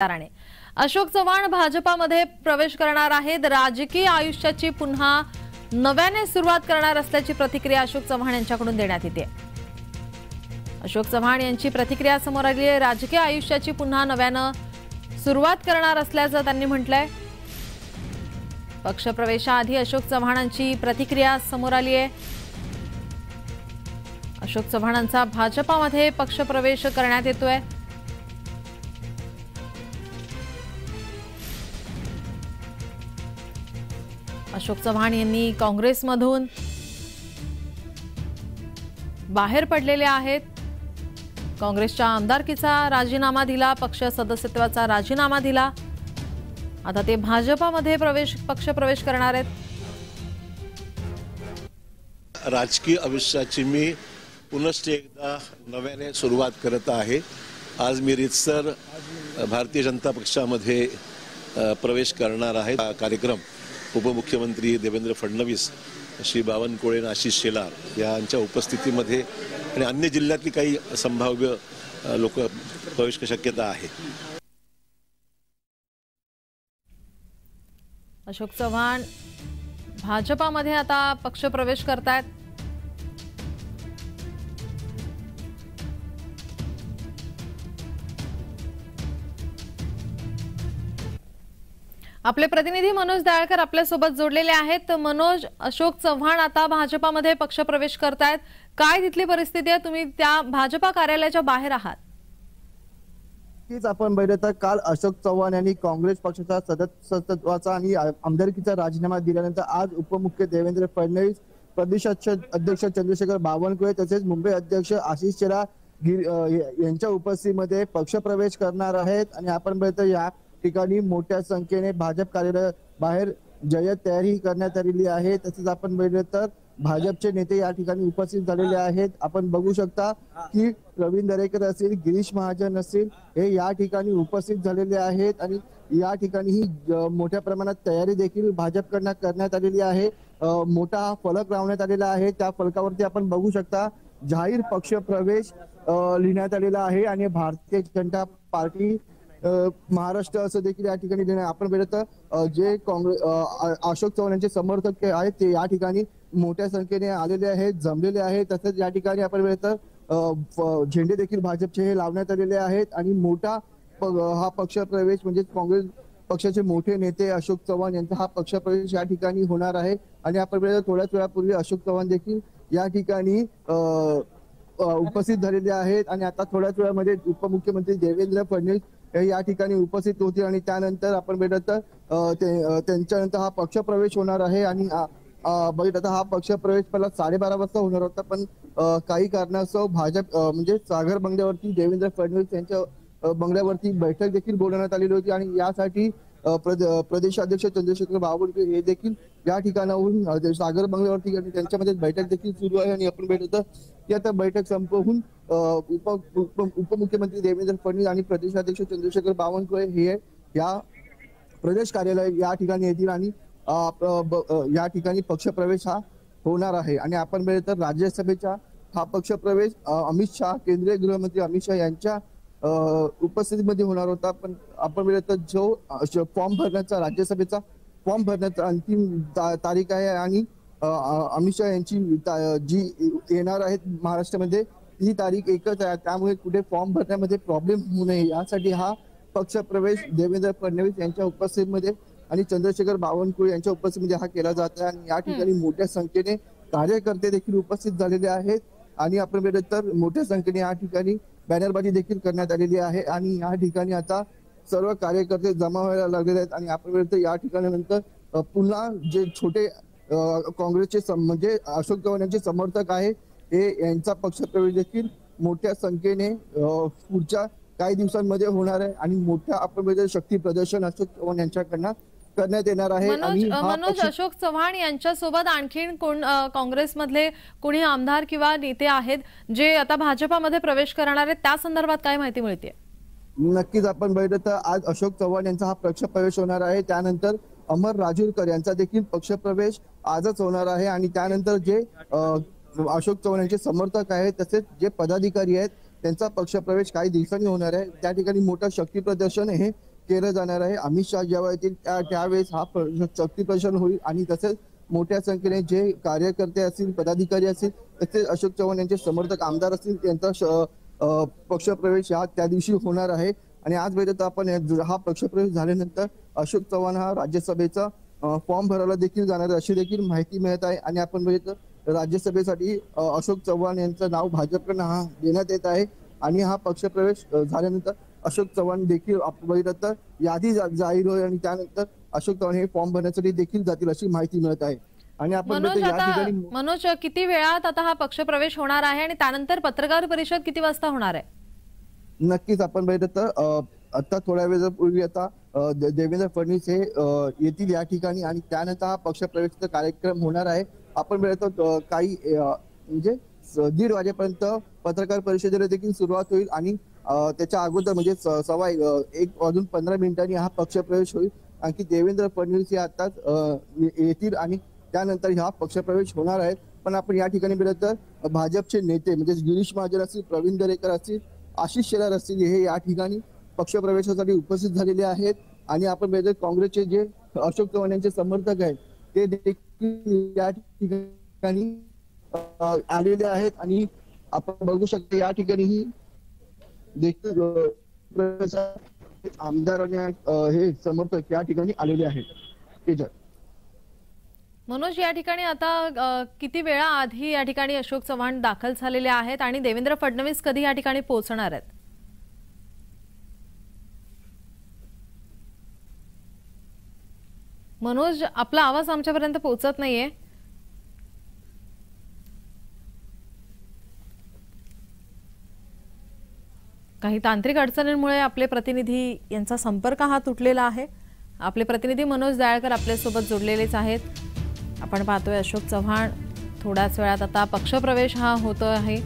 अशोक चव्हाण भाजपामध्ये प्रवेश करणार आहेत। राजकीय आयुष्याची पुन्हा नव्याने सुरुवात करणार असल्याची प्रतिक्रिया अशोक चव्हाण यांच्याकडून देण्यात येते। अशोक चव्हाण यांची प्रतिक्रिया समोर आली आहे। राजकीय आयुष्याची पुन्हा नव्याने सुरुवात करणार असल्याचं त्यांनी म्हटलंय। पक्षप्रवेशाआधी अशोक चव्हाणांची प्रतिक्रिया समोर आली आहे। अशोक चव्हाणांचा भाजपामध्ये पक्षप्रवेश करण्यात येतोय। अशोक चव्हाण यांनी काँग्रेसमधून बाहेर पडलेले आहेत। काँग्रेसच्या आमदारकीचा राजीनामा दिला, पक्ष सदस्यत्वाचा राजीनामा दिला। आता ते भाजपामध्ये पक्षप्रवेश करणार आहेत। राजकीय आयुष्याची मी पुनश्च एकदा नव्याने सुरुवात करत आहे। आज मी रितसर भारतीय जनता पक्षामध्ये प्रवेश करणार आहे। हा कार्यक्रम उपमुख्यमंत्री देवेंद्र फडणवीस, श्री बावनकुळे, आशिष शेलार यांच्या उपस्थितीमध्ये आणि अन्य जिल्ह्यातली काही संभाव्य लोक प्रवेश शक्यता आहे। अशोक चव्हाण भाजपामध्ये आता पक्षप्रवेश करतायत। आपले प्रतिनिधी मनोज दाळकर आपल्या सोबत जोडलेले आहेत। मनोज, अशोक चव्हाण आता भाजपामध्ये पक्षप्रवेश करतायत, काय तिथली परिस्थिती आहे? तुम्ही त्या भाजपा कार्यालयाच्या बाहेर आहात। हीच आपण बघितलं तर काल अशोक चव्हाण यांनी काँग्रेस पक्षाचा सदस्यत्वाचा आणि आमदारकीचा राजीनामा दिल्यानंतर आज उपमुख्यमंत्री देवेंद्र फडणवीस, प्रदेशाध्यक्ष चंद्रशेखर बावनकुळे तसेच मुंबई अध्यक्ष आशिष शेलार यांच्या उपस्थितीमध्ये पक्षप्रवेश करणार आहेत। आणि आपण बघितलं या ठिकाणी मोठ्या संख्येने भाजप कार्यालय बाहेर जय्यत तयारी करण्यात आलेली आहे। तसेच आपण बघितलं तर भाजपचे नेते या ठिकाणी उपस्थित झालेले आहेत। आपण बघू शकता की प्रवीण दरेकर असतील, गिरीश महाजन असतील, हे या ठिकाणी उपस्थित झालेले आहेत। आणि या ठिकाणी ही मोठ्या प्रमाणात तयारी देखील भाजपकडून करण्यात आलेली आहे। मोठा फलक लावण्यात आलेला आहे। त्या फलकावरती आपण बघू शकता जाहीर पक्ष प्रवेश लिहिण्यात आलेला आहे आणि भारतीय जनता पार्टी महाराष्ट्र असं देखील या ठिकाणी देणार। आपण बघितलं जे काँग्रेस अशोक चव्हाण यांचे समर्थक आहेत ते या ठिकाणी मोठ्या संख्येने आलेले आहेत, जमलेले आहेत। तसंच या ठिकाणी आपण बघितलं झेंडे देखील भाजपचे हे लावण्यात आलेले आहेत। आणि मोठा हा पक्षप्रवेश म्हणजे काँग्रेस पक्षाचे मोठे नेते अशोक चव्हाण यांचा हा पक्षप्रवेश या ठिकाणी होणार आहे। आणि आपण बघितलं थोड्याच वेळापूर्वी अशोक चव्हाण देखील या ठिकाणी उपस्थित झालेले आहेत। आणि आता थोड्याच वेळामध्ये उपमुख्यमंत्री देवेंद्र फडणवीस या ठिकाणी उपस्थित होते आणि त्यानंतर आपण बघितलं तर त्यांच्यानंतर हा पक्षप्रवेश होणार आहे। आणि बघितलं हा पक्षप्रवेश पहिला 12:30 वाजता होणार होता, पण काही कारणास्तव भाजप म्हणजे सागर बंगल्यावरती देवेंद्र फडणवीस यांच्या बंगल्यावरती बैठक देखील बोलवण्यात आलेली होती। आणि यासाठी प्रदेशाध्यक्ष चंद्रशेखर बावनकुळे हे देखील या ठिकाणाहून सागर बंगल्यावरती आणि त्यांच्यामध्ये बैठक देखील सुरू आहे। आणि आपण बघितलं की आता बैठक संपवून उपमुख्यमंत्री देवेंद्र फडणवीस आणि प्रदेशाध्यक्ष चंद्रशेखर बावनकुळे हे या प्रदेश कार्यालय या ठिकाणी येतील आणि या ठिकाणी पक्षप्रवेश हा होणार आहे। आणि आपण बघितलं राज्यसभेचा हा पक्षप्रवेश अमित शहा, केंद्रीय गृहमंत्री अमित शहा यांच्या उपस्थितीमध्ये होणार होता, पण आपण बघितलं जो फॉर्म भरण्याचा राज्यसभेचा फॉर्म भरण्याचा अंतिम तारीख आहे आणि अमित शहा यांची जी येणार आहेत महाराष्ट्रामध्ये ही तारीख एकच आहे। त्यामुळे कुठे फॉर्म भरण्यामध्ये प्रॉब्लेम होऊ नये यासाठी हा पक्षप्रवेश देवेंद्र फडणवीस यांच्या उपस्थितीमध्ये आणि चंद्रशेखर बावनकुळे यांच्या उपस्थितीमध्ये हा केला जात आहे। आणि या ठिकाणी मोठ्या संख्येने कार्यकर्ते देखील उपस्थित झालेले आहेत। आणि आपण बघितलं तर मोठ्या संख्येने या ठिकाणी बॅनरबाजी देखील करण्यात आलेली आहे। आणि या ठिकाणी आता सर्व कार्यकर्ते जमा व्हायला लागलेले आहेत। आणि आपण बघितलं या ठिकाणी नंतर पुन्हा जे छोटे काँग्रेसचे म्हणजे अशोक चव्हाण यांचे समर्थक आहे हे यांचा पक्षप्रवेश देखील मोठ्या संख्येने पुढच्या काही दिवसांमध्ये होणार आहे। आणि मोठ्या आपण शक्ती प्रदर्शन अशोक चव्हाण यांच्याकडनं करण्यात येणार आहे। मनोज, अशोक चव्हाण यांच्यासोबत आणखीन कोण काँग्रेसमधले कोणी आमदार किंवा नेते आहेत जे आता भाजपामध्ये प्रवेश करणार आहेत, त्या संदर्भात काय माहिती मिळते? नक्कीच आपण बघितलं तर आज अशोक चव्हाण यांचा हा पक्षप्रवेश होणार आहे। त्यानंतर अमर राजूरकर यांचा देखील पक्षप्रवेश आजच होणार आहे। आणि त्यानंतर जे अशोक चव्हाण यांचे समर्थक आहेत तसेच जे पदाधिकारी आहेत त्यांचा पक्षप्रवेश काही दिवसांनी होणार आहे। त्या ठिकाणी मोठा शक्ती प्रदर्शन हे केलं जाणार आहे. अमित शहा जेव्हा येतील त्यावेळेस हा शक्तीप्रदर्शन होईल आणि तसेच मोठ्या संख्येने जे कार्यकर्ते असतील, पदाधिकारी असतील, तसेच अशोक चव्हाण यांचे समर्थक आमदार असतील त्यांचा पक्षप्रवेश हा त्या दिवशी होणार आहे. आणि आज बघितलं आपण हा पक्षप्रवेश झाल्यानंतर अशोक चव्हाण हा राज्यसभेचा फॉर्म भरायला देखील जाणार अशी देखील माहिती मिळत आहे. आणि आपण बघितलं राज्यसभेसाठी अशोक चव्हाण यांचं नाव भाजपकडून हा देण्यात येत आहे. आणि हा पक्षप्रवेश झाल्यानंतर अशोक चव्हाण देखील आपण बघितलं तर यादी जाहीर होईल आणि त्यानंतर अशोक चव्हाण हे फॉर्म भरण्यासाठी देखील जातील अशी माहिती मिळत आहे. आणि आपण मनोज किती वेळात आता हा पक्षप्रवेश होणार आहे आणि त्यानंतर पत्रकार परिषद किती वाजता होणार आहे? नक्कीच आपण बघितलं तर आता थोड्या वेळापूर्वी आता देवेंद्र फडणवीस हे येतील या ठिकाणी आणि त्यानंतर हा पक्षप्रवेशाचा कार्यक्रम होणार आहे. आपण बघितलं काही म्हणजे 1:30 वाजेपर्यंत पत्रकार परिषदेला देखील सुरुवात होईल आणि त्याच्या अगोदर म्हणजे 1:15 हा पक्षप्रवेश होईल. आणखी देवेंद्र फडणवीस हे आताच येतील आणि त्यानंतर हा पक्षप्रवेश होणार आहे. पण आपण या ठिकाणी बघितलं तर भाजपचे नेते म्हणजे गिरीश महाजन असतील, प्रवीण दरेकर असतील, आशिष शेलार असतील हे या ठिकाणी पक्षप्रवेशासाठी उपस्थित झालेले आहेत. आणि आपण बघितलं काँग्रेसचे जे अशोक चव्हाण यांचे समर्थक आहेत ते देखील या ठिकाणी आलेले आहेत. आणि आपण बघू शकतो या ठिकाणी देखील आमदार आणि हे समर्थक या ठिकाणी आलेले आहेत. मनोज, या ठिकाणी आता किती वेळा आधी या ठिकाणी अशोक चव्हाण दाखल झालेले आहेत आणि देवेंद्र फडणवीस कधी या ठिकाणी पोहोचणार आहेत? मनोज, आपला आवाज आमच्यापर्यंत पोहोचत नाहीये. काही तांत्रिक अडचणींमुळे आपले प्रतिनिधी यांचा संपर्क हा तुटलेला आहे. आपले प्रतिनिधी मनोज दयाळकर आपल्यासोबत जोडलेलेच आहेत. आपण पाहतोय अशोक चव्हाण थोड्याच वेळात आता पक्षप्रवेश हा होतो आहे.